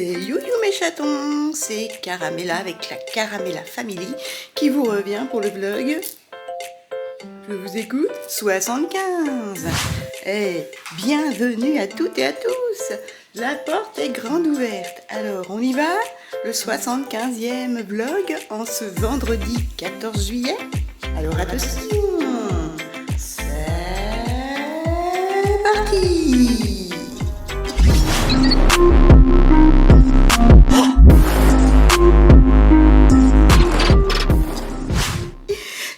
Et youhou mes chatons, c'est Caramella avec la Caramella Family qui vous revient pour le vlog. Je vous écoute 75. Et bienvenue à toutes et à tous. La porte est grande ouverte. Alors on y va, le 75e vlog en ce vendredi 14 juillet. Alors attention, c'est parti.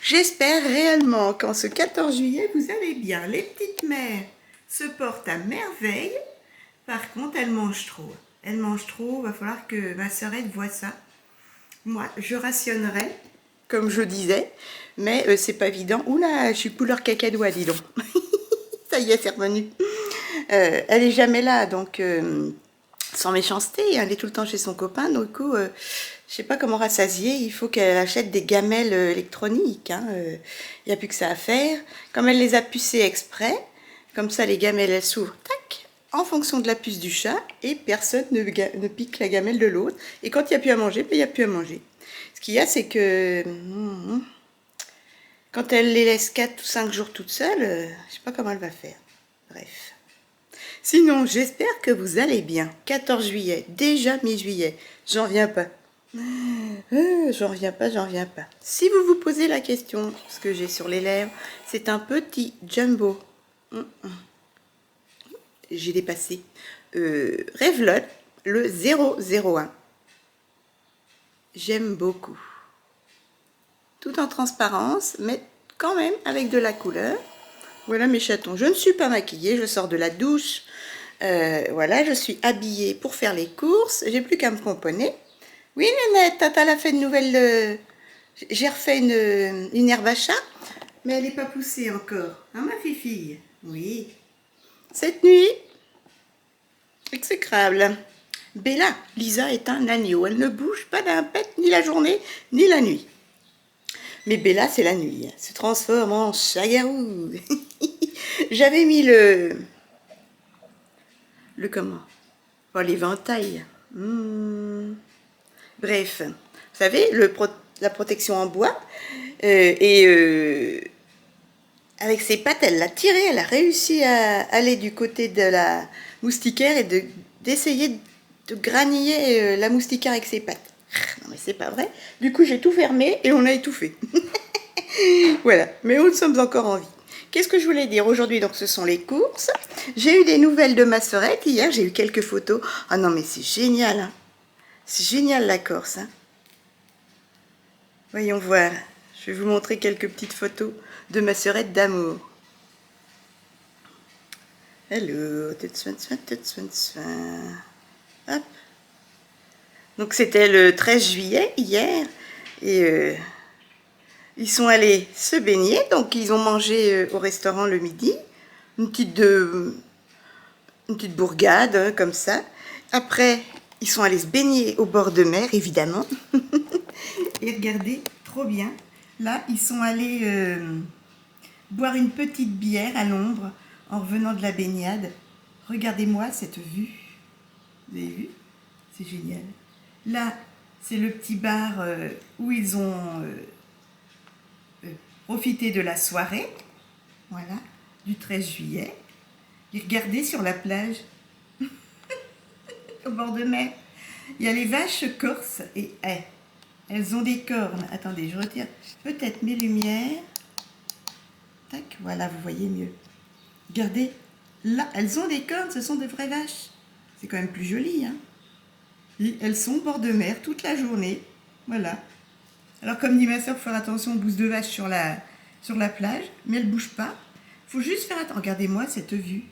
J'espère réellement qu'en ce 14 juillet, vous allez bien. Les petites mères se portent à merveille. Par contre, elles mangent trop. Elles mangent trop, il va falloir que ma sœurette voie ça. Moi, je rationnerai, comme je disais, mais c'est pas évident. Oula, je suis couleur cacadois, dis donc. Ça y est, c'est revenu. Elle est jamais là, donc sans méchanceté, elle est tout le temps chez son copain, donc du coup... je sais pas comment rassasier, il faut qu'elle achète des gamelles électroniques. Il n'y a plus que ça à faire. Comme elle les a pucées exprès, comme ça les gamelles elles s'ouvrent, tac, en fonction de la puce du chat, et personne ne pique la gamelle de l'autre. Et quand il n'y a plus à manger, il n'y a plus à manger. Ce qu'il y a, c'est que quand elle les laisse 4 ou 5 jours toutes seules, je sais pas comment elle va faire. Bref. Sinon, j'espère que vous allez bien. 14 juillet, déjà mi-juillet, j'en viens pas. J'en reviens pas. Si vous vous posez la question, ce que j'ai sur les lèvres, c'est un petit jumbo. J'ai dépassé. Revlon, le 001. J'aime beaucoup. Tout en transparence, mais quand même avec de la couleur. Voilà mes chatons. Je ne suis pas maquillée, je sors de la douche. Voilà, je suis habillée pour faire les courses. J'ai plus qu'à me pomponner. Oui, Nénette, Tata l'a fait une nouvelle... J'ai refait une herbe à chat, mais elle n'est pas poussée encore. Hein, ma fille? Oui. Cette nuit, exécrable. Bella, Lisa est un agneau. Elle ne bouge pas d'un pet, ni la journée, ni la nuit. Mais Bella, c'est la nuit. Elle se transforme en chagarou. J'avais mis le comment? Oh, l'éventail. Bref, vous savez, la protection en bois, avec ses pattes, elle l'a tirée, elle a réussi à aller du côté de la moustiquaire et d'essayer de graniller la moustiquaire avec ses pattes. Non mais c'est pas vrai. Du coup, j'ai tout fermé et on a étouffé. Voilà, mais nous sommes encore en vie. Qu'est-ce que je voulais dire aujourd'hui? Donc, ce sont les courses. J'ai eu des nouvelles de ma sœurette. Hier, j'ai eu quelques photos. Ah non, mais c'est génial, hein. C'est génial la Corse, hein. Voyons voir. Je vais vous montrer quelques petites photos de ma sœurette d'amour. Hello, hop. Donc c'était le 13 juillet hier et ils sont allés se baigner. Donc ils ont mangé au restaurant le midi, une petite bourgade hein, comme ça. Après ils sont allés se baigner au bord de mer évidemment. Et regardez, trop bien. Là, ils sont allés boire une petite bière à l'ombre en revenant de la baignade. Regardez-moi cette vue. Vous avez vu? C'est génial. Là, c'est le petit bar où ils ont profité de la soirée. Voilà, du 13 juillet. Et regardez sur la plage, au bord de mer. Il y a les vaches corses et elles ont des cornes. Attendez, je retire peut-être mes lumières. Tac, voilà, vous voyez mieux. Regardez, là, elles ont des cornes, ce sont de vraies vaches. C'est quand même plus joli, hein. Et elles sont au bord de mer toute la journée. Voilà. Alors, comme dit ma soeur, il faut faire attention aux bousses de vache sur la plage, mais elles ne bougent pas. Il faut juste faire attention. Regardez-moi cette vue.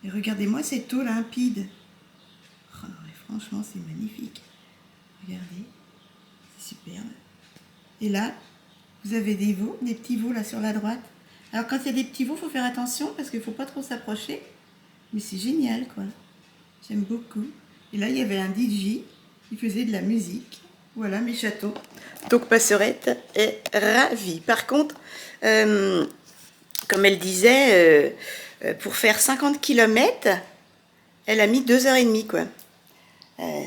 Et regardez-moi cette eau limpide. Oh, non, mais franchement, c'est magnifique. Regardez. Superbe. Et là, vous avez des veaux, des petits veaux là sur la droite. Alors quand il y a des petits veaux, il faut faire attention parce qu'il ne faut pas trop s'approcher. Mais c'est génial quoi. J'aime beaucoup. Et là, il y avait un DJ qui faisait de la musique. Voilà mes chatons. Donc ma sœurette est ravie. Par contre, comme elle disait, pour faire 50 km, elle a mis 2h30 quoi.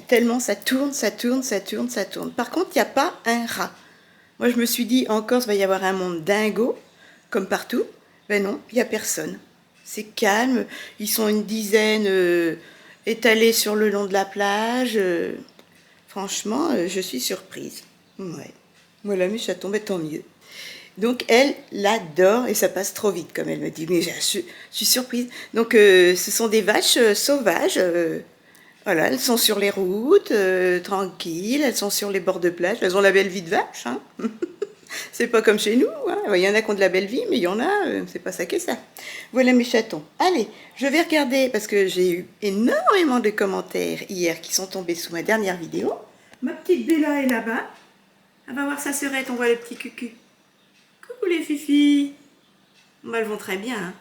Tellement ça tourne, ça tourne, ça tourne, ça tourne. Par contre, il n'y a pas un rat. Moi, je me suis dit, en Corse, il va y avoir un monde dingo, comme partout. Ben non, il n'y a personne. C'est calme. Ils sont une dizaine étalés sur le long de la plage. Franchement, je suis surprise. Ouais. Voilà, mes chatons, ben, tant mieux. Donc, elle l'adore et ça passe trop vite, comme elle me dit. Mais je suis surprise. Donc, ce sont des vaches sauvages. Voilà, elles sont sur les routes, tranquilles. Elles sont sur les bords de plage. Elles ont la belle vie de vache. Hein. C'est pas comme chez nous. Hein. Il y en a qui ont de la belle vie, mais il y en a, c'est pas ça que ça. Voilà mes chatons. Allez, je vais regarder parce que j'ai eu énormément de commentaires hier qui sont tombés sous ma dernière vidéo. Ma petite Bella est là-bas. Elle va voir sa sœurette, on voit le petit cucu. Coucou les filles. Bah, elles vont très bien. Hein.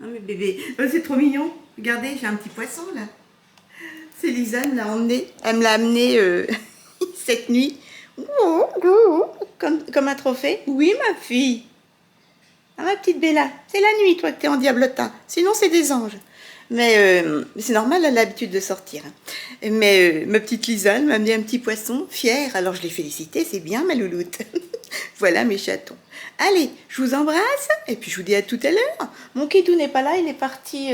Ah, mes bébés. Oh, c'est trop mignon. Regardez, j'ai un petit poisson là. C'est Lisa, elle me l'a emmené. Elle me l'a amené cette nuit. Comme un trophée. Oui, ma fille. Ah, ma petite Bella. C'est la nuit, toi, que t'es en diablotin. Sinon, c'est des anges. Mais c'est normal, elle a l'habitude de sortir. Mais ma petite Lisa, elle m'a amené un petit poisson, fière. Alors, je l'ai félicité, c'est bien, ma louloute. Voilà mes chatons. Allez, je vous embrasse et puis je vous dis à tout à l'heure. Mon Kidou n'est pas là, il est parti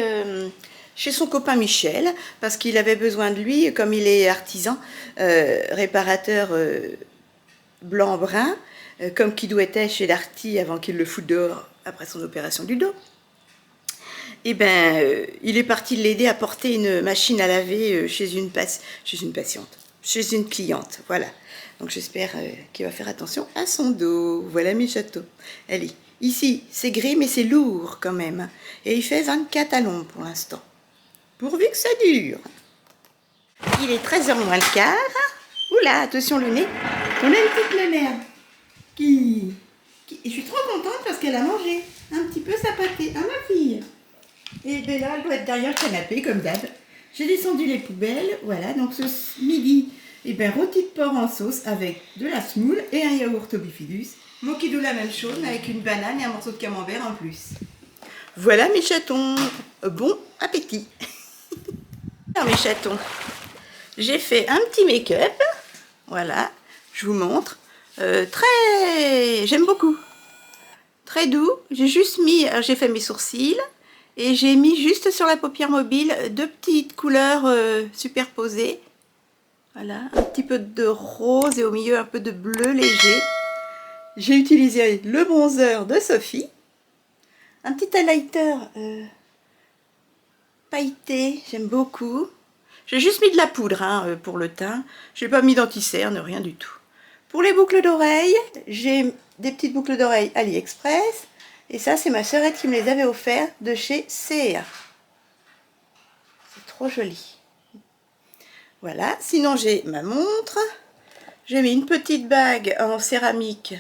chez son copain Michel parce qu'il avait besoin de lui, comme il est artisan, réparateur blanc-brun, comme Kidou était chez l'Arty avant qu'il le foute dehors après son opération du dos. Et ben, il est parti l'aider à porter une machine à laver chez une patiente, chez une cliente, voilà. Donc j'espère qu'il va faire attention à son dos. Voilà mes chatons. Allez, ici c'est gris mais c'est lourd quand même. Et il fait 24 à l'ombre pour l'instant. Pourvu que ça dure. Il est 13h moins le quart. Oula, attention le nez. On a une petite mémère qui... Et je suis trop contente parce qu'elle a mangé un petit peu sa pâtée. Ah ma fille. Et Bella, elle doit être derrière le canapé comme d'hab. J'ai descendu les poubelles. Voilà, donc ce midi... Et bien, rôti de porc en sauce avec de la semoule et un yaourt au bifidus. Mon Kidou la même chose, mais avec une banane et un morceau de camembert en plus. Voilà mes chatons. Bon appétit. Alors mes chatons, j'ai fait un petit make-up. Voilà, je vous montre. J'aime beaucoup. Très doux. J'ai juste mis, j'ai fait mes sourcils. Et j'ai mis juste sur la paupière mobile 2 petites couleurs superposées. Voilà, un petit peu de rose et au milieu un peu de bleu léger. J'ai utilisé le bronzer de Sophie. Un petit highlighter pailleté, j'aime beaucoup. J'ai juste mis de la poudre hein, pour le teint. Je n'ai pas mis d'anti-cerne, rien du tout. Pour les boucles d'oreilles, j'ai des petites boucles d'oreilles AliExpress. Et ça, c'est ma sœurette qui me les avait offertes de chez CA. C'est trop joli. Voilà, sinon j'ai ma montre, j'ai mis une petite bague en céramique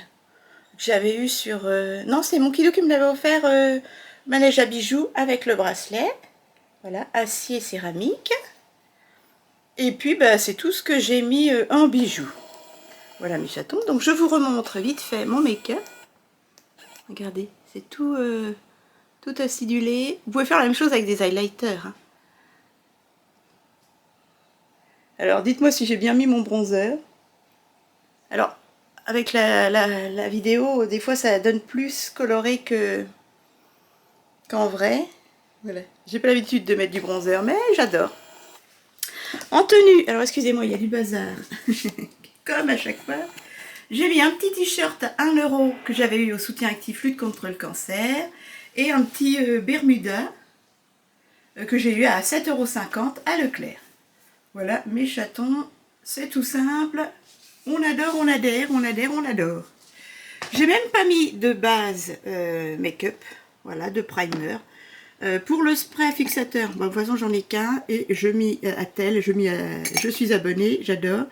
que j'avais eu sur... non, c'est mon Kidou qui me l'avait offert, manège à bijoux avec le bracelet. Voilà, acier céramique. Et puis, bah, c'est tout ce que j'ai mis en bijoux. Voilà mes chatons. Donc, je vous remontre vite fait mon make-up. Regardez, c'est tout, tout acidulé. Vous pouvez faire la même chose avec des highlighters. Hein. Alors, dites-moi si j'ai bien mis mon bronzer. Alors, avec la vidéo, des fois, ça donne plus coloré qu'en vrai. Voilà. J'ai pas l'habitude de mettre du bronzer, mais j'adore. En tenue, alors excusez-moi, il y a du bazar. Comme à chaque fois. J'ai mis un petit t-shirt à 1 € que j'avais eu au soutien actif lutte contre le cancer. Et un petit Bermuda que j'ai eu à 7,50 € à Leclerc. Voilà, mes chatons, c'est tout simple. On adore, on adhère, on adhère, on adore. J'ai même pas mis de base make-up, voilà, de primer. Pour le spray fixateur, bon, de toute façon j'en ai qu'un et je mis à tel, je suis abonnée, j'adore.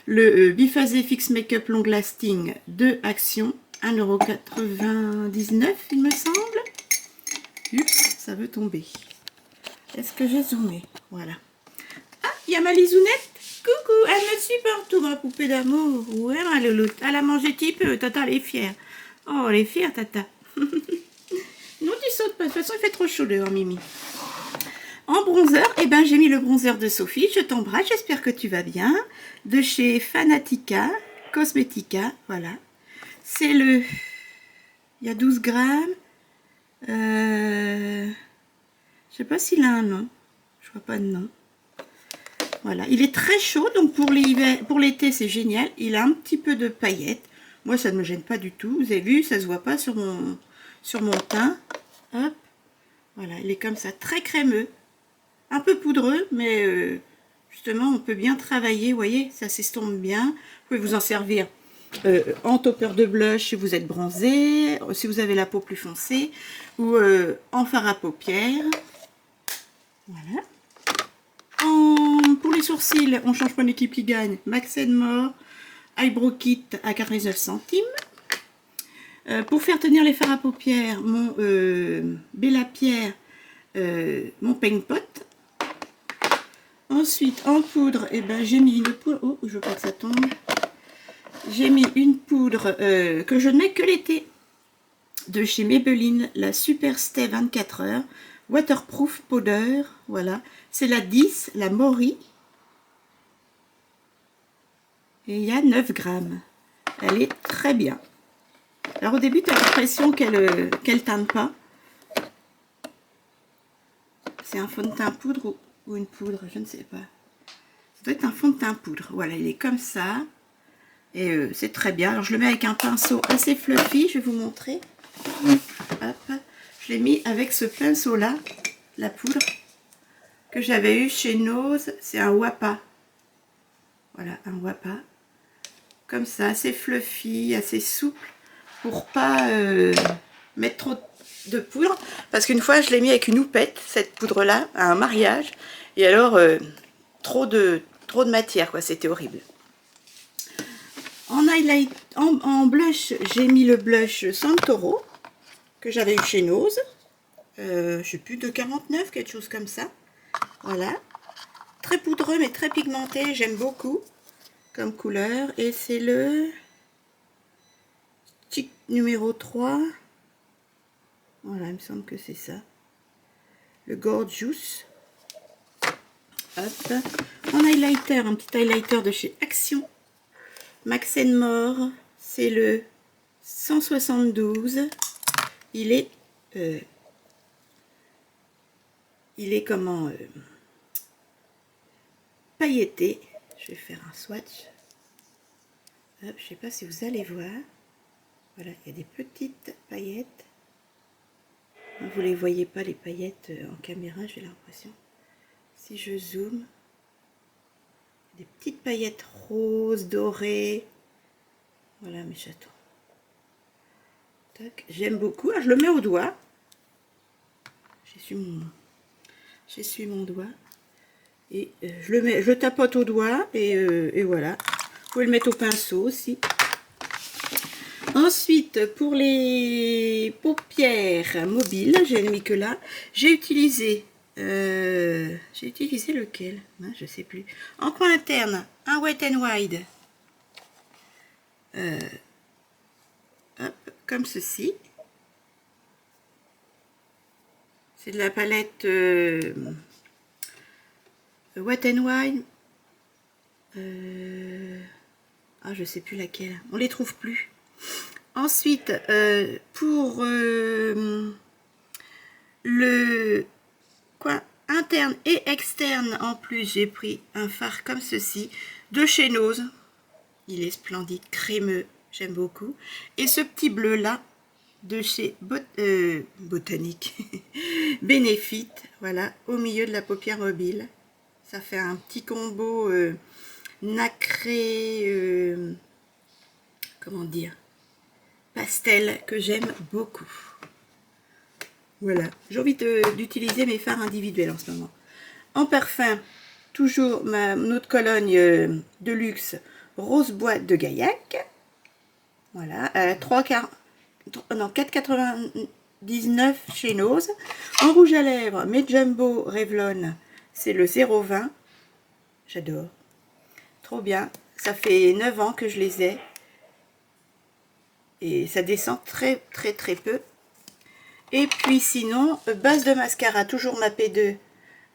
Le biphasé Fix Make-up Long Lasting de Action, 1,99 € il me semble. Oups, ça veut tomber. Est-ce que j'ai zoomé? Voilà. Ah, il y a ma lisounette. Coucou, elle me suit partout, ma poupée d'amour. Ouais, ma louloute. Elle a mangé petit peu, Tata, elle est fière. Oh, elle est fière, Tata. Non, tu sautes pas. De toute façon, il fait trop chaud dehors, Mimi. En bronzer, eh ben, j'ai mis le bronzer de Sophie. Je t'embrasse, j'espère que tu vas bien. De chez Fanatica Cosmetica, voilà. C'est le... Il y a 12 grammes. Je sais pas s'il a un nom. Je vois pas de nom. Voilà, il est très chaud, donc pour l'hiver, pour l'été, c'est génial. Il a un petit peu de paillettes. Moi, ça ne me gêne pas du tout. Vous avez vu, ça se voit pas sur mon teint. Hop. Voilà, il est comme ça, très crémeux. Un peu poudreux, mais justement, on peut bien travailler. Vous voyez, ça s'estompe bien. Vous pouvez vous en servir en topper de blush si vous êtes bronzé, si vous avez la peau plus foncée, ou en fard à paupières. Voilà. Pour les sourcils, on change pas l'équipe qui gagne. Max More Eyebrow Kit à 49 centimes. Pour faire tenir les fards à paupières, mon Bella Pierre, mon Paint Pot. Ensuite, en poudre, eh ben, j'ai mis une poudre. Oh, je veux pas que ça tombe. J'ai mis une poudre que je ne mets que l'été. De chez Maybelline, la Super Stay 24 heures. Waterproof Powder. Voilà. C'est la 10, la Mori. Et il y a 9 grammes. Elle est très bien. Alors au début, tu as l'impression qu'elle teinte pas. C'est un fond de teint poudre ou une poudre, je ne sais pas. Ça doit être un fond de teint poudre. Voilà, il est comme ça. Et c'est très bien. Alors je le mets avec un pinceau assez fluffy. Je vais vous montrer. Hop. Je l'ai mis avec ce pinceau-là, la poudre, que j'avais eu chez Nose. C'est un Wapa. Voilà, un Wapa. Comme ça, assez fluffy, assez souple. Pour pas mettre trop de poudre. Parce qu'une fois, je l'ai mis avec une houppette, cette poudre-là, à un mariage. Et alors, trop de matière, quoi. C'était horrible. En highlight, en blush, j'ai mis le blush Santoro que j'avais eu chez Nose. Je sais plus, de 49, quelque chose comme ça. Voilà. Très poudreux, mais très pigmenté. J'aime beaucoup comme couleur. Et c'est le Chic numéro 3. Voilà, il me semble que c'est ça. Le Gorgeous. Hop. En highlighter, un petit highlighter de chez Action. Max More, c'est le 172. Il est comment pailleté. Je vais faire un swatch. Hop, je sais pas si vous allez voir. Voilà, il y a des petites paillettes. Vous les voyez pas les paillettes en caméra, j'ai l'impression. Si je zoome, des petites paillettes roses, dorées. Voilà mes chatons. J'aime beaucoup. Ah, je le mets au doigt. J'essuie mon doigt. Et je le tapote au doigt. Et voilà. Vous pouvez le mettre au pinceau aussi. Ensuite, pour les paupières mobiles, j'ai mis que là. J'ai utilisé lequel? Je sais plus. En coin interne, un Wet n Wild. Hop, comme ceci. C'est de la palette Wet n Wild. Ah, je sais plus laquelle. On les trouve plus. Ensuite, pour le coin interne et externe, en plus, j'ai pris un fard comme ceci, de chez Nose. Il est splendide, crémeux, j'aime beaucoup. Et ce petit bleu-là, de chez Botanique, Benefit, voilà, au milieu de la paupière mobile. Ça fait un petit combo nacré, comment dire, pastel, que j'aime beaucoup. Voilà, j'ai envie d'utiliser mes fards individuels en ce moment. En parfum, toujours notre Cologne de luxe Rose Bois de Gaillac. Voilà, 4,99 chez Nose. En rouge à lèvres, mes Jumbo Revlon, c'est le 0,20. J'adore. Trop bien. Ça fait 9 ans que je les ai. Et ça descend très peu. Et puis sinon, base de mascara, toujours ma P2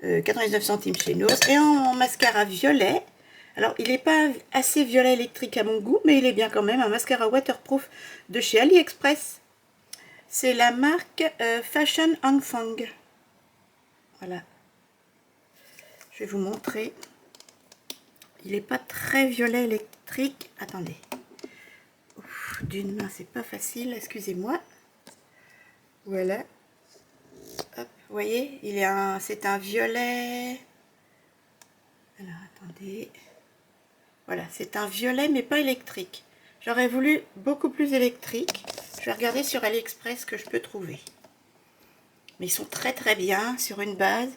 99 centimes chez Nours. Et en mascara violet. Alors, il n'est pas assez violet électrique à mon goût, mais il est bien quand même. Un mascara waterproof de chez AliExpress. C'est la marque Fashion Hang Fang. Voilà. Je vais vous montrer. Il n'est pas très violet électrique. Attendez. D'une main, c'est pas facile. Excusez-moi. Voilà. Hop, vous voyez, c'est un violet. Alors, attendez. Voilà, c'est un violet, mais pas électrique. J'aurais voulu beaucoup plus électrique. Je vais regarder sur AliExpress ce que je peux trouver. Mais ils sont très très bien sur une base.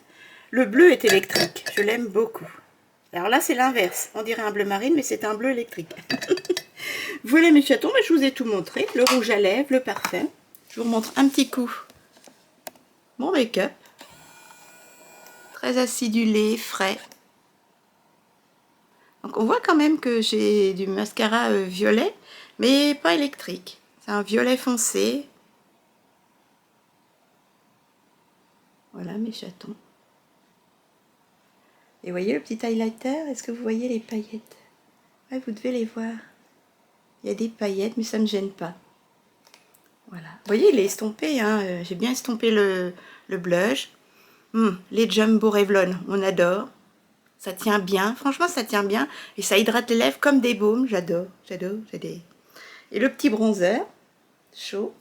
Le bleu est électrique. Je l'aime beaucoup. Alors là, c'est l'inverse. On dirait un bleu marine, mais c'est un bleu électrique. Voilà mes chatons, je vous ai tout montré. Le rouge à lèvres, le parfum. Je vous montre un petit coup mon make-up. Très acidulé, frais. Donc on voit quand même que j'ai du mascara violet, mais pas électrique. C'est un violet foncé. Voilà mes chatons. Et voyez le petit highlighter? Est-ce que vous voyez les paillettes? Ouais, vous devez les voir. Il y a des paillettes, mais ça ne me gêne pas. Voilà. Vous voyez, il est estompé. Hein. J'ai bien estompé le blush. Les Jumbo Revlon, on adore. Ça tient bien. Franchement, ça tient bien. Et ça hydrate les lèvres comme des baumes. J'adore. J'adore. Et le petit bronzer, chaud.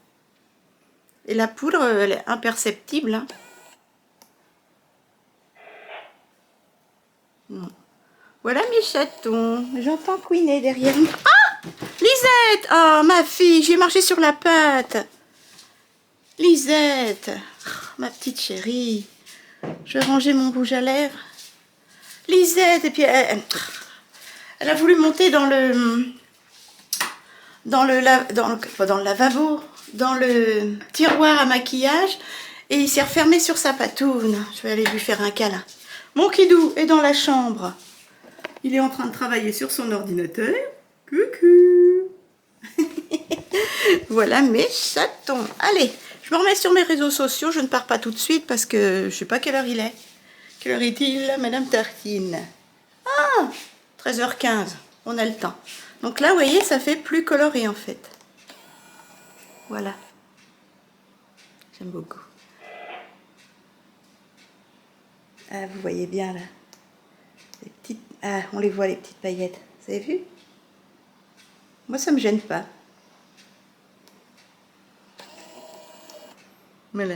Et la poudre, elle est imperceptible. Hein. Non. Voilà mes chatons. J'entends couiner derrière moi. Ah, Lisette! Oh, ma fille, j'ai marché sur la patte. Lisette, oh, ma petite chérie. Je vais ranger mon rouge à lèvres. Lisette, et puis elle a voulu monter dans le lavabo, dans le tiroir à maquillage, et il s'est refermé sur sa patoune. Je vais aller lui faire un câlin. Mon kidou est dans la chambre. Il est en train de travailler sur son ordinateur. Coucou. Voilà mes chatons. Allez, je me remets sur mes réseaux sociaux. Je ne pars pas tout de suite parce que je ne sais pas quelle heure il est. Quelle heure est-il, Madame Tartine? Ah, 13h15. On a le temps. Donc là, vous voyez, ça fait plus coloré en fait. Voilà. J'aime beaucoup. Ah, vous voyez bien là. Les petites... Ah, on les voit les petites paillettes. Vous avez vu? Moi, ça me gêne pas. Voilà.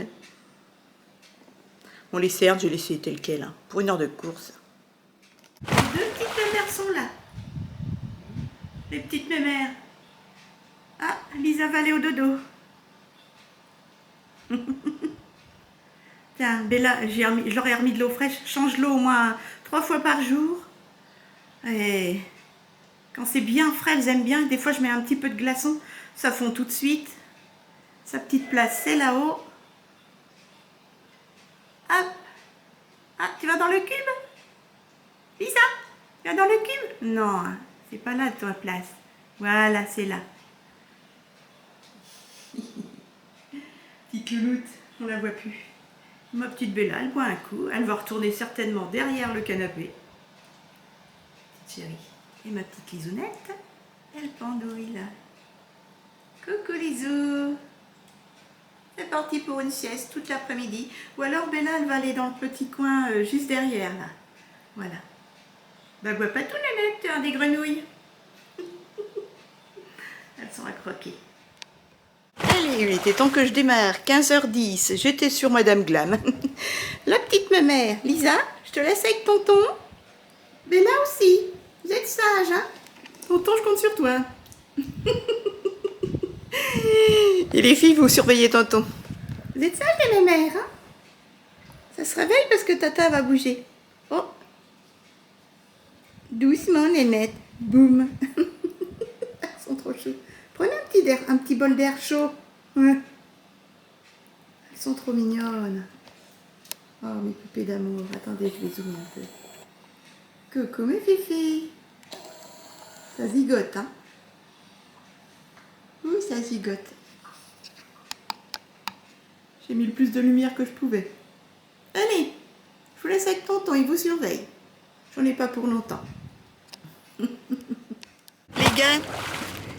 Bon, les cernes, j'ai laissé tel quel, hein, pour une heure de course. Les deux petites mémères sont là. Les petites mémères. Ah, Lisa va aller au dodo. Tiens, Bella, je leur ai remis de l'eau fraîche. Change l'eau au moins 3 fois par jour. Et quand c'est bien frais, elles aiment bien. Des fois, je mets un petit peu de glaçon. Ça fond tout de suite. Sa petite place, c'est là-haut. Hop. Ah, tu vas dans le cube? Lisa, tu vas dans le cube? Non, c'est pas là ta place. Voilà, c'est là. Petite louloute, on la voit plus. Ma petite Bella, elle boit un coup. Elle va retourner certainement derrière le canapé. Petite chérie. Et ma petite Lisounette, elle pendouille là. Coucou Lisou. C'est parti pour une sieste toute l'après-midi. Ou alors Bella, elle va aller dans le petit coin juste derrière là. Voilà. Bah bois pas tout Nénette, tu as des grenouilles. Elles sont à croquer. Allez, il était temps que je démarre. 15h10, j'étais sur Madame Glam. La petite mère, Lisa, je te laisse avec tonton. Bella aussi. Vous êtes sage, hein? Tonton, je compte sur toi. Et les filles, vous surveillez tonton. Vous êtes sages, les mères, hein? Ça se réveille parce que Tata va bouger. Oh. Doucement, Nénette. Boum. Elles sont trop chaudes. Prenez un petit bol d'air chaud. Ouais. Elles sont trop mignonnes. Oh, mes poupées d'amour. Attendez, je les zoome un peu. Coucou, mes filles. Ça zigote, hein? Oui, ça zigote. J'ai mis le plus de lumière que je pouvais. Allez, je vous laisse avec tonton, il vous surveille. J'en ai pas pour longtemps. Les gars,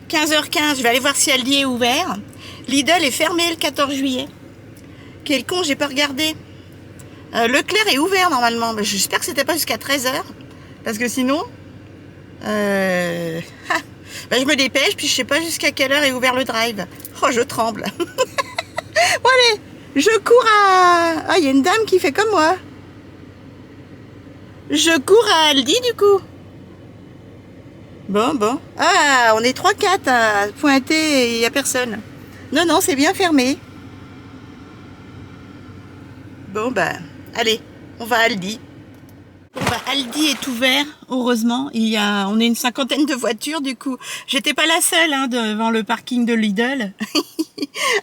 15h15, je vais aller voir si Aldi est ouvert. Lidl est fermé le 14 juillet. Quel con, j'ai pas regardé. Leclerc est ouvert normalement. J'espère que c'était pas jusqu'à 13h. Parce que sinon... je me dépêche, puis je sais pas jusqu'à quelle heure est ouvert le drive. Oh, je tremble. Bon allez, je cours à... Ah, il y a une dame qui fait comme moi. Je cours à Aldi du coup. Bon. Ah, on est 3-4 à pointer et il n'y a personne. Non, c'est bien fermé. Bon, allez, on va à Aldi. Bon, Aldi est ouvert, heureusement. On est une cinquantaine de voitures, du coup. J'étais pas la seule devant le parking de Lidl.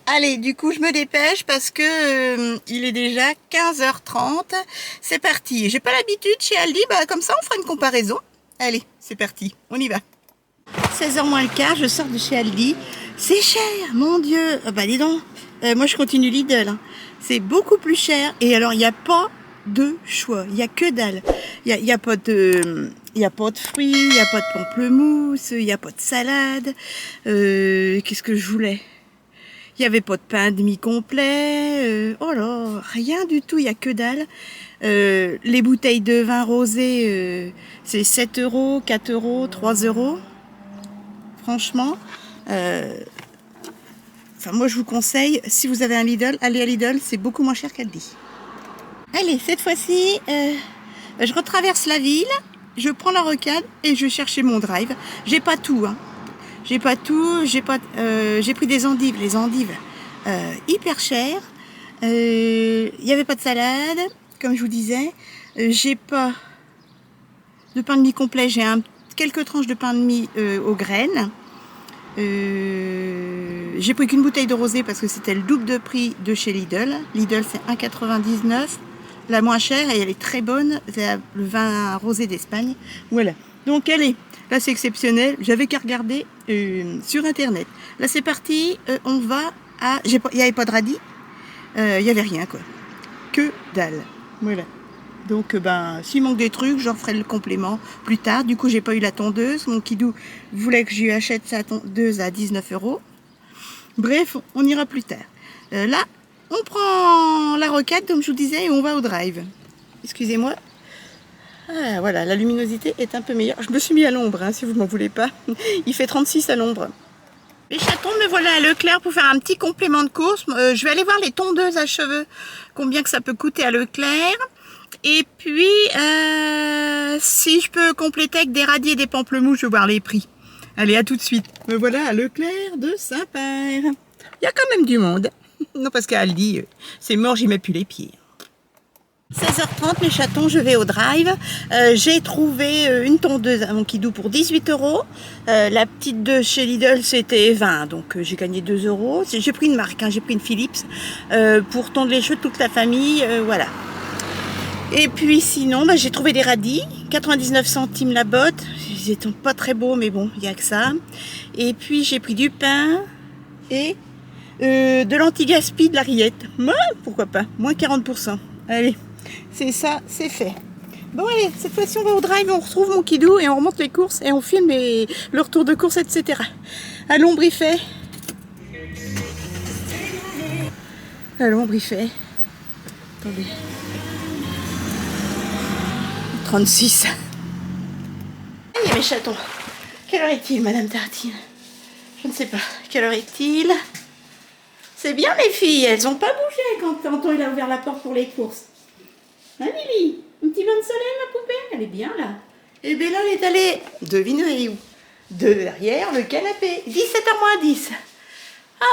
Allez, du coup, je me dépêche parce que il est déjà 15h30. C'est parti. J'ai pas l'habitude chez Aldi, comme ça, on fera une comparaison. Allez, c'est parti, on y va. 16h moins le quart, je sors de chez Aldi. C'est cher, mon Dieu. Dis donc, moi je continue Lidl. C'est beaucoup plus cher. Et alors, il n'y a pas de choix. Il n'y a que dalle. Il n'y a pas de fruits, il n'y a pas de pamplemousse, il n'y a pas de salade. Qu'est-ce que je voulais? Il n'y avait pas de pain demi-complet. Oh là, rien du tout, il n'y a que dalle. Les bouteilles de vin rosé, c'est 7 €, 4 €, 3 €. Franchement, moi je vous conseille, si vous avez un Lidl, allez à Lidl, c'est beaucoup moins cher qu'Aldi. Allez, cette fois-ci, je retraverse la ville, je prends la rocade et je vais chercher mon drive. J'ai pas tout, j'ai pris des endives, les endives hyper chères. Il n'y avait pas de salade, comme je vous disais. J'ai pas de pain de mie complet, j'ai quelques tranches de pain de mie aux graines. J'ai pris qu'une bouteille de rosé parce que c'était le double de prix de chez Lidl. Lidl c'est 1,99 €, la moins chère, et elle est très bonne. C'est le vin rosé d'Espagne. Voilà. Donc allez, là c'est exceptionnel. J'avais qu'à regarder sur internet. Là c'est parti. On va à... Il n'y avait pas de radis. Il n'y avait rien quoi. Que dalle. Voilà. Donc, s'il manque des trucs, j'en ferai le complément plus tard. Du coup, j'ai pas eu la tondeuse. Mon kidou voulait que je lui achète sa tondeuse à 19 €. Bref, on ira plus tard. Là, on prend la rocade, comme je vous disais, et on va au drive. Excusez-moi. Ah, voilà, la luminosité est un peu meilleure. Je me suis mis à l'ombre, si vous m'en voulez pas. Il fait 36 à l'ombre. Les chatons, me voilà à Leclerc pour faire un petit complément de course. Je vais aller voir les tondeuses à cheveux, combien que ça peut coûter à Leclerc. Et puis, si je peux compléter avec des radis et des pamplemousses, je vais voir les prix. Allez, à tout de suite. Me voilà à Leclerc de Saint-Père. Il y a quand même du monde. Non, parce qu'à Aldi, c'est mort, j'y mets plus les pieds. 16h30, mes chatons, je vais au drive. J'ai trouvé une tondeuse à mon kidou pour 18 €. La petite de chez Lidl, c'était 20, donc j'ai gagné 2 €. J'ai pris une marque, j'ai pris une Philips pour tondre les cheveux de toute la famille. Voilà. Et puis sinon, j'ai trouvé des radis, 99 centimes la botte. Ils étaient pas très beaux, mais bon, il n'y a que ça. Et puis j'ai pris du pain et de l'anti-gaspi, de la rillette. Pourquoi pas, moins 40%. Allez, c'est ça, c'est fait. Bon allez, cette fois-ci on va au drive, on retrouve mon kidou et on remonte les courses et on filme le retour de course, etc. Allons, Briffet. Allons, Briffet. Attendez. 36. Allez mes chatons, quelle heure est-il, Madame Tartine? Je ne sais pas, quelle heure est-il? C'est bien les filles, elles n'ont pas bougé quand tonton il a ouvert la porte pour les courses. Hein Lily? Un petit bain de soleil ma poupée? Elle est bien là. Et Bella elle est allée, devinez elle est où? Derrière le canapé, 17h moins 10. Ah,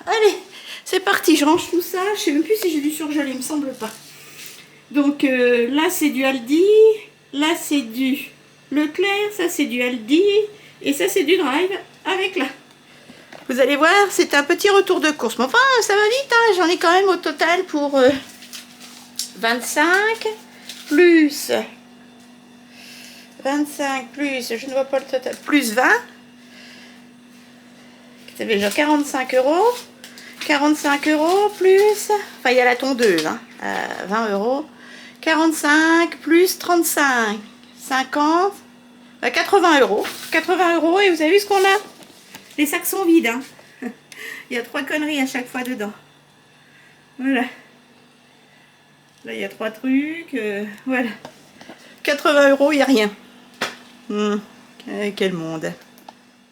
allez, c'est parti, je range tout ça, je sais même plus si j'ai du surgelé, il me semble pas. Donc là c'est du Aldi, là c'est du Leclerc, ça c'est du Aldi et ça c'est du Drive avec là. Vous allez voir, c'est un petit retour de course. Mais enfin, ça va vite, j'en ai quand même au total pour 25 plus 25 plus, je ne vois pas le total, plus 20. Ça fait déjà 45 €. 45 € plus, enfin il y a la tondeuse, 20 €. 45 plus 35, 50, 80 euros. 80 euros et vous avez vu ce qu'on a? Les sacs sont vides. Hein. Il y a 3 conneries à chaque fois dedans. Voilà. Là, il y a 3 trucs. Voilà. 80 euros, il n'y a rien. Quel monde.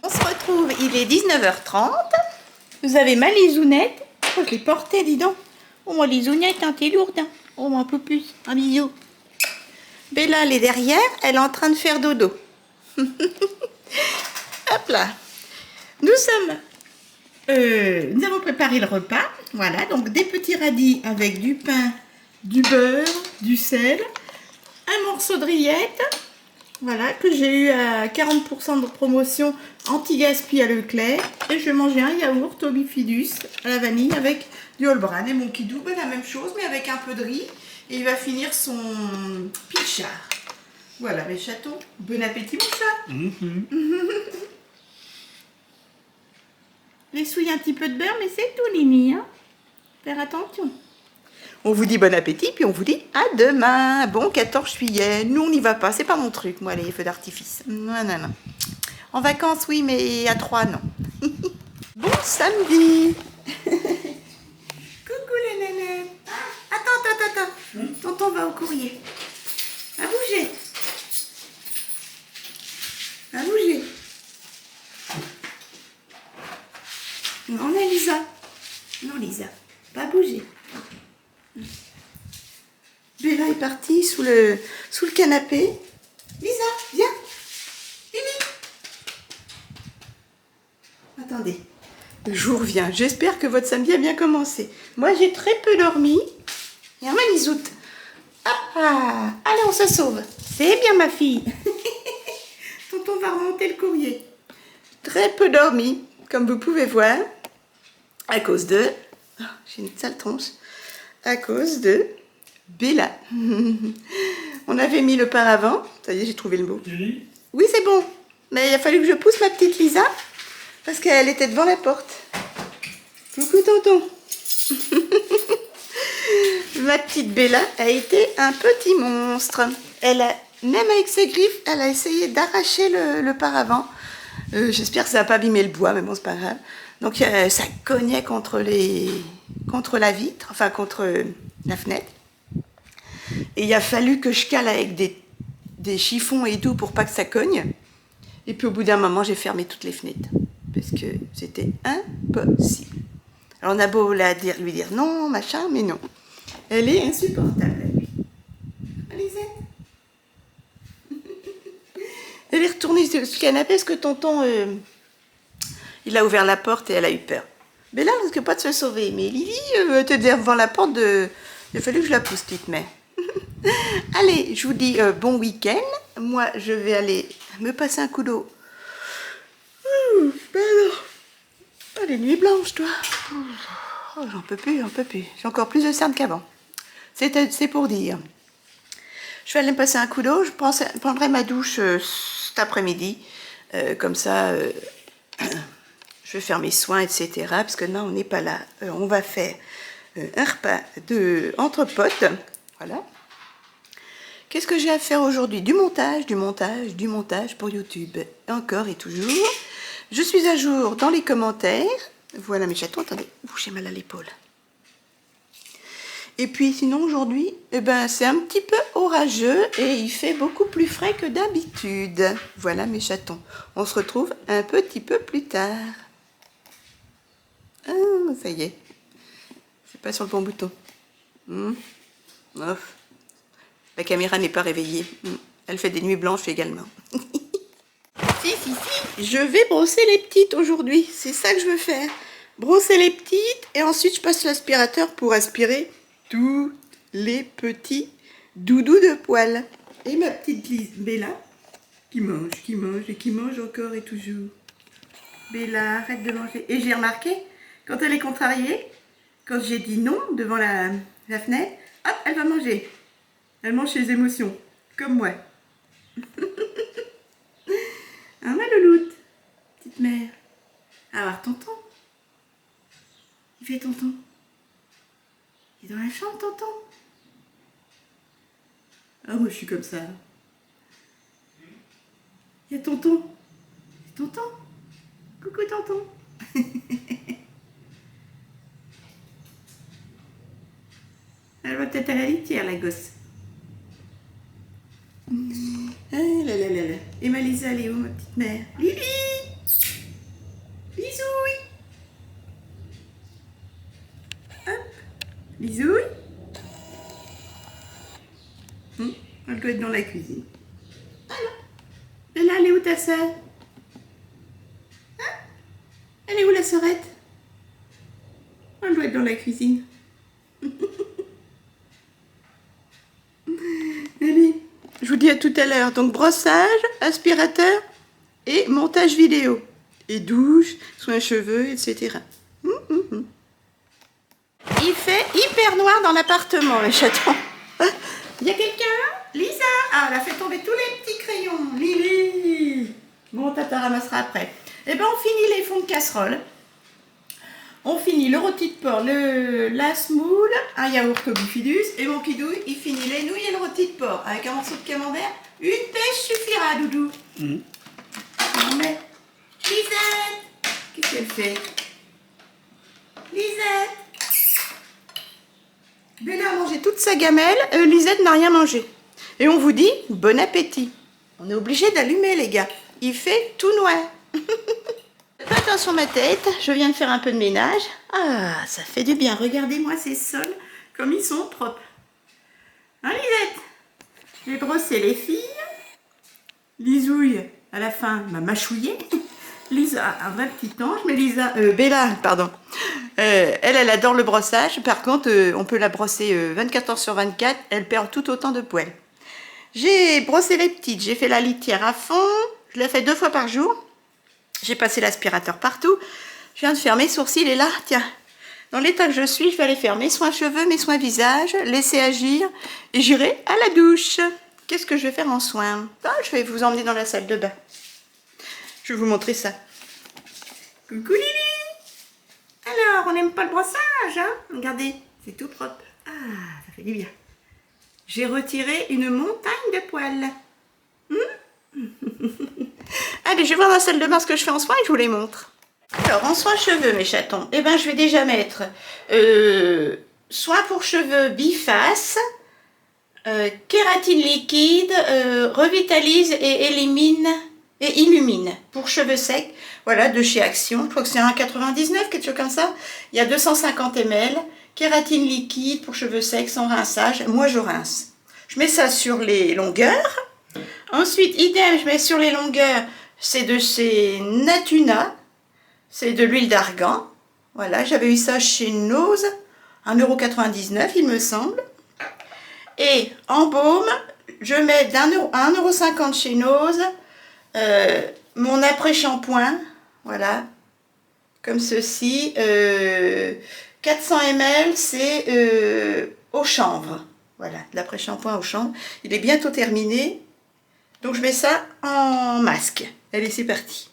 On se retrouve, il est 19h30. Vous avez ma lisounette. Oh, je l'ai portée, dis donc. Oh, ma lisounette, hein, t'es lourde. Hein. Oh, ma poupus, un bisou. Bella, elle est derrière, elle est en train de faire dodo. Hop là. Nous avons préparé le repas. Voilà, donc des petits radis avec du pain, du beurre, du sel, un morceau de rillette. Voilà, que j'ai eu à 40% de promotion anti-gaspi à Leclerc. Et je vais manger un yaourt au bifidus à la vanille avec du All Bran. Et mon kidou, ben, la même chose, mais avec un peu de riz. Et il va finir son pichard. Voilà mes chatons. Bon appétit mon chat. Les souilles un petit peu de beurre, mais c'est tout Limi. Hein. Faire attention. On vous dit bon appétit, puis on vous dit à demain. Bon 14 juillet. Nous, on n'y va pas. C'est pas mon truc, moi, les feux d'artifice. Non, non, non. En vacances, oui, mais à 3, non. Bon samedi. Coucou les nénés. Attends. Tonton va au courrier. À bouger. À bouger. Non, Lisa. Non, Lisa. Pas bouger. Bella est partie sous le canapé. Lisa, viens. Lily. Attendez. Le jour vient. J'espère que votre samedi a bien commencé. Moi, j'ai très peu dormi. Et ma lisoute. Ah, allez, on se sauve. C'est bien, ma fille. Tonton va remonter le courrier. Très peu dormi, comme vous pouvez voir. À cause de... Oh, j'ai une sale tronche. À cause de Bella. On avait mis le paravent. Ça y est, j'ai trouvé le mot. Oui, c'est bon. Mais il a fallu que je pousse ma petite Lisa. Parce qu'elle était devant la porte. Coucou, tonton. Ma petite Bella a été un petit monstre. Elle a, même avec ses griffes, elle a essayé d'arracher le paravent. J'espère que ça n'a pas abîmé le bois, mais bon, c'est pas grave. Donc, ça cognait contre la vitre, enfin, contre la fenêtre. Et il a fallu que je cale avec des chiffons et tout pour pas que ça cogne. Et puis, au bout d'un moment, j'ai fermé toutes les fenêtres. Parce que c'était impossible. Alors, on a beau lui dire non, machin, mais non. Elle est insupportable, lui. Lisette. Elle est retournée sur le canapé parce que tonton, il a ouvert la porte et elle a eu peur. Mais là, on risque pas de se sauver. Mais Lily, était devant la porte, il a fallu que je la pousse, petite mère. Allez, je vous dis bon week-end. Moi, je vais aller me passer un coup d'eau. Oh, les nuits blanches, toi. Oh, j'en peux plus. J'ai encore plus de cernes qu'avant. C'est pour dire. Je vais aller me passer un coup d'eau. Je prendrai ma douche cet après-midi. Comme ça, je vais faire mes soins, etc. Parce que non, on n'est pas là. On va faire un repas entre potes. Voilà. Qu'est-ce que j'ai à faire aujourd'hui? Du montage pour YouTube. Encore et toujours. Je suis à jour dans les commentaires. Voilà mes chatons. Attendez, j'ai mal à l'épaule. Et puis sinon aujourd'hui, c'est un petit peu orageux et il fait beaucoup plus frais que d'habitude. Voilà mes chatons. On se retrouve un petit peu plus tard. Ah, ça y est. C'est pas sur le bon bouton. Ouf. La caméra n'est pas réveillée. Elle fait des nuits blanches également. Si. Je vais brosser les petites aujourd'hui. C'est ça que je veux faire. Brosser les petites et ensuite je passe l'aspirateur pour aspirer tous les petits doudous de poils. Et ma petite Bella qui mange encore et toujours. Bella, arrête de manger. Et j'ai remarqué, quand elle est contrariée, quand j'ai dit non devant la fenêtre, hop, elle va manger. Elle mange ses émotions, comme moi. Hein, ma louloute, petite mère. Alors, tonton. Il fait tonton. Il est dans la chambre, tonton. Ah, moi je suis comme ça. Il y a tonton. Tonton. Coucou tonton. Elle va peut-être à la litière, la gosse. Ah là là là là. Et ma Lisa, elle est où, ma petite mère? Lily! Bisouille! Hop! Bisouille! Elle doit être dans la cuisine. Alors, et là, elle est où ta sœur? Hein? Elle est où la sœurette? Elle doit être dans la cuisine. Allez, je vous dis à tout à l'heure. Donc brossage, aspirateur et montage vidéo. Et douche, soins cheveux, etc. Il fait hyper noir dans l'appartement, mes chatons. Il y a quelqu'un? Lisa! Ah, elle a fait tomber tous les petits crayons. Lily! Bon, tata ramassera après. Eh ben, on finit les fonds de casserole. On finit le rôti de porc, la semoule, un yaourt au bifidus. Et mon kidouille, il finit les nouilles et le rôti de porc. Avec un morceau de camembert. Une pêche suffira, doudou. On met Lisette! Qu'est-ce qu'elle fait? Lisette! Bella a mangé toute sa gamelle, Lisette n'a rien mangé. Et on vous dit bon appétit. On est obligé d'allumer, les gars. Il fait tout noir. Faites attention à ma tête, je viens de faire un peu de ménage. Ah, ça fait du bien. Regardez-moi ces sols, comme ils sont propres. Hein, Lisette? J'ai brossé les filles. Lisouille, à la fin, m'a mâchouillé. Lisa, un vrai petit ange, mais Bella, pardon. Elle adore le brossage. Par contre, on peut la brosser 24 heures sur 24. Elle perd tout autant de poils. J'ai brossé les petites. J'ai fait la litière à fond. Je l'ai fait 2 fois par jour. J'ai passé l'aspirateur partout. Je viens de faire mes sourcils. Et là, tiens, dans l'état que je suis, je vais aller faire mes soins cheveux, mes soins visage, laisser agir. Et j'irai à la douche. Qu'est-ce que je vais faire en soins? Je vais vous emmener dans la salle de bain. Je vais vous montrer ça. Coucou Lily! Alors, on n'aime pas le brossage, hein? Regardez, c'est tout propre. Ah, ça fait du bien. J'ai retiré une montagne de poils. Allez, je vais voir dans la salle de bain ce que je fais en soins et je vous les montre. Alors, en soins cheveux, mes chatons, eh ben, je vais déjà mettre soins pour cheveux biface, kératine liquide, revitalise et élimine et illumine pour cheveux secs. Voilà, de chez Action. Je crois que c'est 1,99, quelque chose comme ça. Il y a 250 ml. Kératine liquide pour cheveux secs sans rinçage. Moi, je rince. Je mets ça sur les longueurs. Ensuite, idem, je mets sur les longueurs. C'est de chez Natuna. C'est de l'huile d'argan. Voilà, j'avais eu ça chez Nose. 1,99 €, il me semble. Et en baume, je mets à 1,50 € chez Nose. Mon après-shampoing, voilà, comme ceci, 400 ml, c'est au chanvre, voilà, l'après-shampoing au chanvre, il est bientôt terminé, donc je mets ça en masque, allez c'est parti.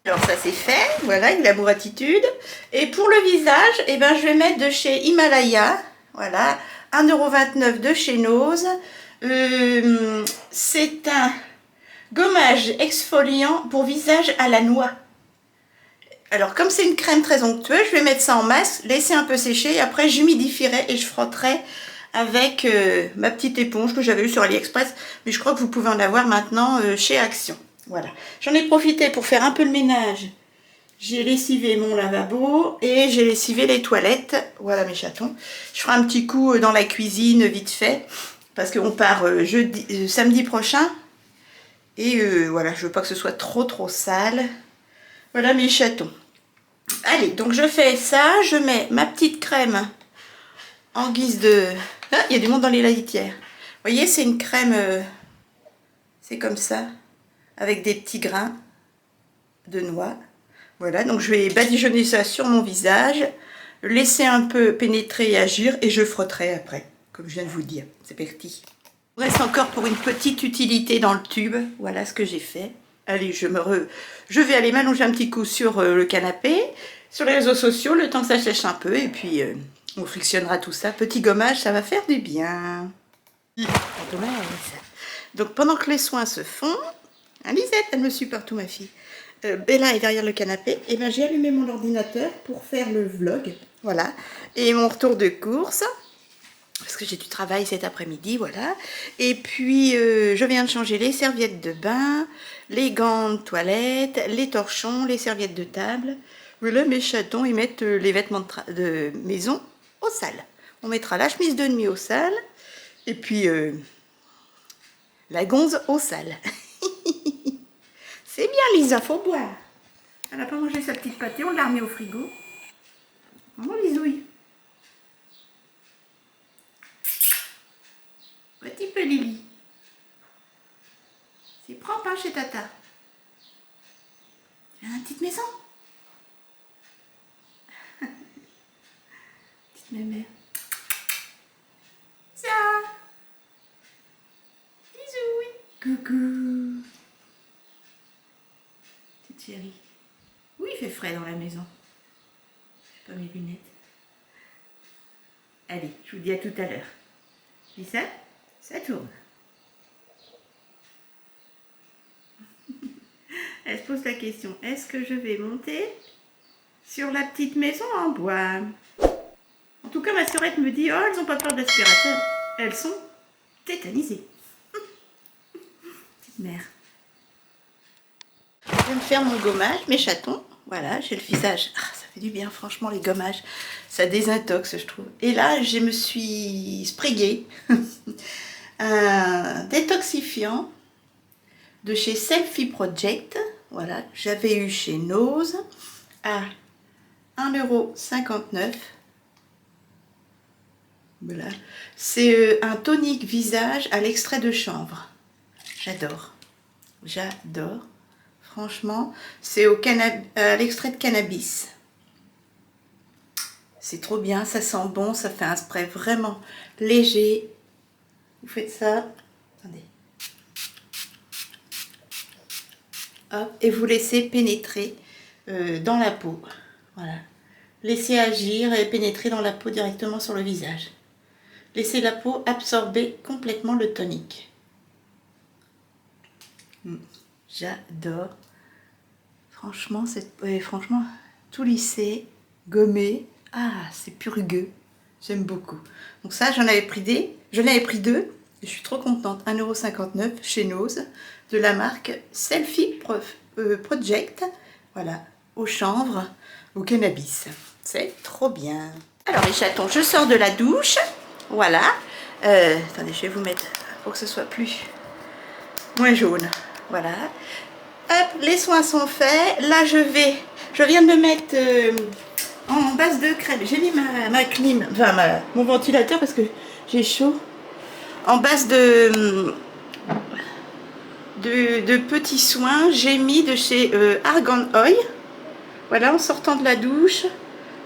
Alors ça c'est fait, voilà, Glamour Attitude, et pour le visage, eh ben, je vais mettre de chez Himalaya, voilà, 1,29 € de chez Nose, c'est un gommage exfoliant pour visage à la noix. Alors comme c'est une crème très onctueuse, je vais mettre ça en masse, laisser un peu sécher et après j'humidifierai et je frotterai avec ma petite éponge que j'avais eue sur AliExpress, mais je crois que vous pouvez en avoir maintenant chez Action. Voilà, j'en ai profité pour faire un peu le ménage. J'ai lessivé mon lavabo et j'ai lessivé les toilettes. Voilà mes chatons. Je ferai un petit coup dans la cuisine vite fait parce qu'on part samedi prochain. Et voilà, je veux pas que ce soit trop sale. Voilà mes chatons. Allez, donc je fais ça. Je mets ma petite crème en guise de... Ah, il y a du monde dans les litières. Vous voyez, c'est une crème... c'est comme ça. Avec des petits grains de noix. Voilà, donc je vais badigeonner ça sur mon visage. Laisser un peu pénétrer et agir. Et je frotterai après, comme je viens de vous dire. C'est parti. Il reste encore pour une petite utilité dans le tube. Voilà ce que j'ai fait. Allez, je vais aller m'allonger un petit coup sur le canapé, sur les réseaux sociaux, le temps que ça sèche un peu. Et puis, on frictionnera tout ça. Petit gommage, ça va faire du bien. Dommage. Donc pendant que les soins se font, hein, Lisette, elle me suit partout ma fille. Bella est derrière le canapé. Et ben j'ai allumé mon ordinateur pour faire le vlog. Voilà. Et mon retour de course. Parce que j'ai du travail cet après-midi, voilà. Et puis, je viens de changer les serviettes de bain, les gants de toilette, les torchons, les serviettes de table. Voilà, mes chatons, ils mettent les vêtements de maison au sale. On mettra la chemise de nuit au sale, et puis la gonze au sale. C'est bien, Lisa, faut boire. Elle n'a pas mangé sa petite pâtée, on l'a remis au frigo. Maman, Lisouille. Petit peu Lily. C'est propre hein, chez Tata. Tu as une petite maison. Petite mémère. Ça. Bisous. Coucou. Petite chérie. Oui, il fait frais dans la maison. J'ai pas mes lunettes. Allez, je vous dis à tout à l'heure. Et ça tourne. Elle se pose la question, est-ce que je vais monter sur la petite maison en bois? En tout cas, ma sœurette me dit, oh, elles n'ont pas peur d'aspirateur. Elles sont tétanisées. Petite mère. Je vais me faire mon gommage, mes chatons. Voilà, j'ai le visage. Ah, ça fait du bien, franchement, les gommages. Ça désintoxe, je trouve. Et là, je me suis sprayée un détoxifiant de chez Selfie Project. Voilà, j'avais eu chez Nose à 1,59 €. Voilà, c'est un tonique visage à l'extrait de chanvre. J'adore, j'adore. Franchement, c'est à l'extrait de cannabis. C'est trop bien, ça sent bon, ça fait un spray vraiment léger. Vous faites ça, attendez. Hop, et vous laissez pénétrer dans la peau. Voilà. Laissez agir et pénétrer dans la peau directement sur le visage. Laissez la peau absorber complètement le tonique. J'adore. Franchement, franchement, tout lissé, gommé. Ah, c'est purgueux. J'aime beaucoup. Donc ça, j'en avais pris deux. Je suis trop contente. 1,59 € chez Nose, de la marque Selfie Project. Voilà, au chanvre, au cannabis. C'est trop bien. Alors les chatons, je sors de la douche. Voilà. Attendez, je vais vous mettre pour que ce soit moins jaune. Voilà. Hop, les soins sont faits. Là, je viens de me mettre en base de crème. J'ai mis ma clim, enfin mon ventilateur parce que j'ai chaud. En base de petits soins, j'ai mis de chez Argan Oil. Voilà, en sortant de la douche,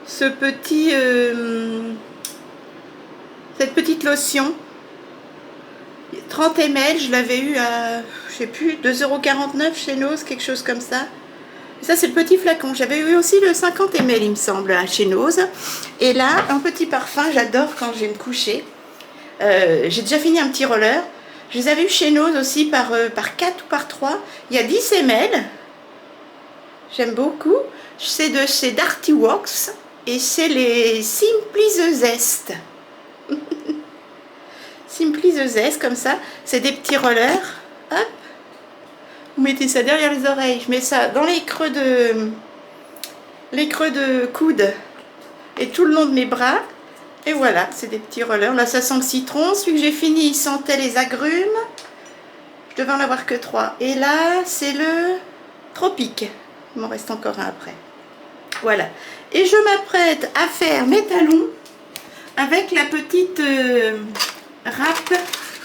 cette petite lotion. 30 ml, je l'avais eu à, je sais plus, 2,49 € chez Nose, quelque chose comme ça. Ça, c'est le petit flacon. J'avais eu aussi le 50 ml, il me semble, chez Nose. Et là, un petit parfum, j'adore quand je vais me coucher. J'ai déjà fini un petit roller. Je les avais eu chez Nose aussi par 4 ou par 3. Il y a 10 ml. J'aime beaucoup. C'est de chez Darty Works. Et c'est les Simply the Zest. Simply the Zest, comme ça. C'est des petits rollers. Hop. Vous mettez ça derrière les oreilles. Je mets ça dans les creux de coude. Et tout le long de mes bras. Et voilà, c'est des petits rollers. Là, ça sent le citron. Celui que j'ai fini, il sentait les agrumes. Je devais en avoir que 3. Et là, c'est le tropique. Il m'en reste encore un après. Voilà. Et je m'apprête à faire mes talons avec la petite râpe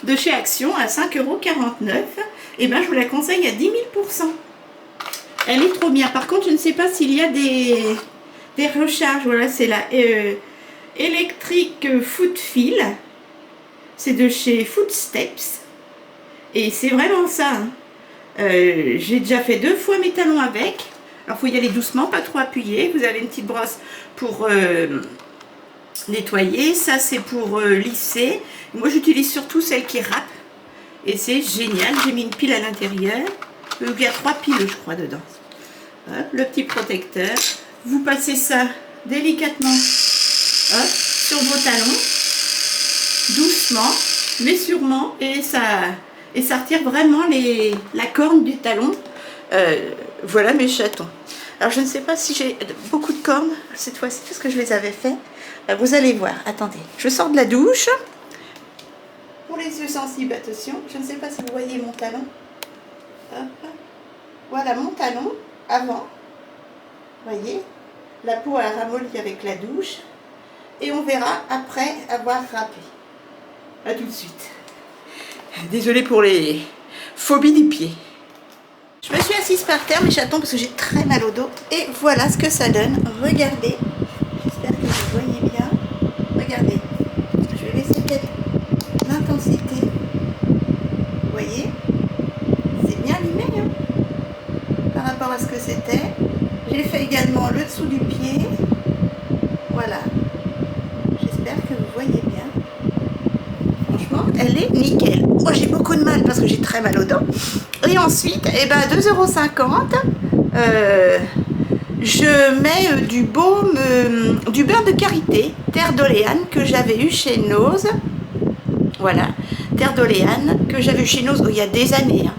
de chez Action à 5,49 €. Et ben, je vous la conseille à 10 000%. Elle est trop bien. Par contre, je ne sais pas s'il y a des recharges. Voilà, c'est la Electric Foot Feel. C'est de chez Footsteps. Et c'est vraiment ça. Hein. J'ai déjà fait 2 fois mes talons avec. Alors, il faut y aller doucement, pas trop appuyer. Vous avez une petite brosse pour nettoyer. Ça, c'est pour lisser. Moi, j'utilise surtout celle qui râpe. Et c'est génial, j'ai mis une pile à l'intérieur. Il y a 3 piles, je crois, dedans. Hop, le petit protecteur. Vous passez ça délicatement, hop, sur vos talons. Doucement, mais sûrement. Et ça retire vraiment la corne du talon. Voilà mes chatons. Alors, je ne sais pas si j'ai beaucoup de cornes cette fois-ci, parce que je les avais fait. Vous allez voir. Attendez, je sors de la douche. Pour les yeux sensibles, attention. Je ne sais pas si vous voyez mon talon. Hop. Voilà mon talon avant. Voyez, la peau a ramolli avec la douche. Et on verra après avoir râpé. A tout de suite. Désolée pour les phobies des pieds. Je me suis assise par terre, mes chatons, parce que j'ai très mal au dos. Et voilà ce que ça donne. Regardez. J'espère que vous voyez bien. Regardez. Je vais laisser peut-être l'intensité. Vous voyez? C'est bien limé, hein, par rapport à ce que c'était. J'ai fait également le dessous du pied. Voilà. J'espère que vous voyez bien. Franchement, elle est nickel. Moi, j'ai beaucoup de mal parce que j'ai très mal au dos. Et ensuite, eh ben, 2,50 €. Je mets du baume, du beurre de karité, terre d'Oléane, que j'avais eu chez Nose. Voilà, terre d'Oléane, que j'avais eu chez Nose il y a des années. Hein.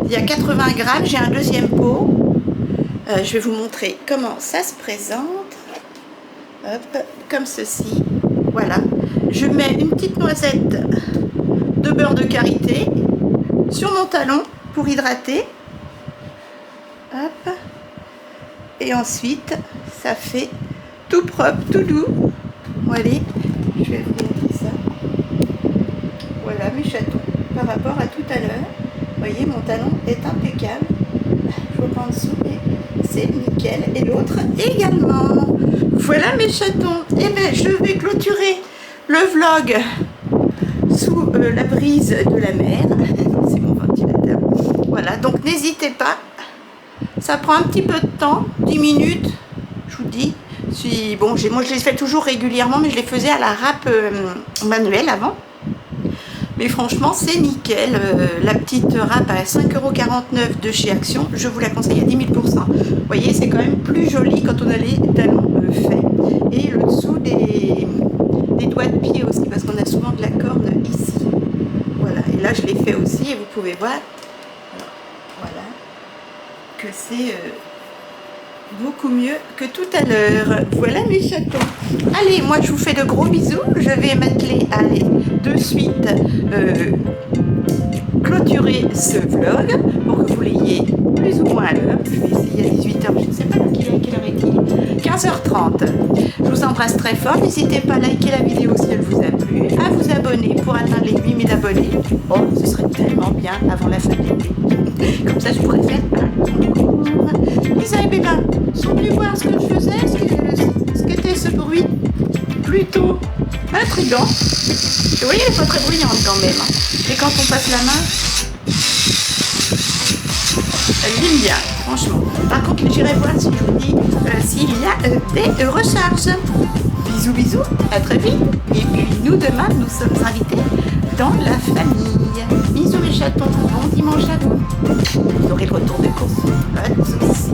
Il y a 80 grammes, j'ai un deuxième pot. Je vais vous montrer comment ça se présente. Hop, comme ceci. Voilà. Je mets une petite noisette de beurre de karité sur mon talon pour hydrater. Hop. Et ensuite, ça fait tout propre, tout doux. Voilà. Je vais vous montrer ça. Voilà mes chatons. Par rapport à tout à l'heure, vous voyez, mon talon est impeccable. Je reprends en dessous et c'est nickel. Et l'autre également. Voilà mes chatons. Et bien, je vais clôturer le vlog sous la brise de la mer. C'est mon ventilateur. Voilà, donc n'hésitez pas. Ça prend un petit peu de temps, 10 minutes, je vous dis. Bon, moi je les fais toujours régulièrement, mais je les faisais à la râpe manuelle avant. Mais franchement, c'est nickel. La petite râpe à 5,49 € de chez Action, je vous la conseille à 10 000 %. Vous voyez, c'est quand même plus joli quand on a les talons faits. Et le dessous des doigts de pied aussi, parce qu'on a souvent de la corne ici. Voilà, et là je l'ai fait aussi, et vous pouvez voir. Voilà. Que c'est beaucoup mieux que tout à l'heure. Voilà mes chatons. Allez, moi je vous fais de gros bisous. Je vais m'atteler à aller de suite clôturer ce vlog pour que vous l'ayez plus ou moins à l'heure. Je vais essayer à 18 h, je ne sais pas quelle heure est-il. 15h30. Je vous embrasse très fort. N'hésitez pas à liker la vidéo si elle vous a plu, à vous abonner pour atteindre les 8000 abonnés. Oh, ce serait tellement bien avant la fin de l'été. Comme ça, je pourrais faire un concours. Lisa et Bébin sont venus voir ce que je faisais, ce qu'était ce bruit plutôt intriguant. Vous voyez, elle n'est pas très bruyante quand même. Hein. Et quand on passe la main, elle lime bien, franchement. Par contre, j'irai voir si je vous dis s'il y a des recharges. Bisous, bisous, à très vite. Et puis nous, demain, nous sommes invités dans la famille. Bisous mes chatons, bon dimanche à vous. Vous aurez le retour de course. Pas de soucis.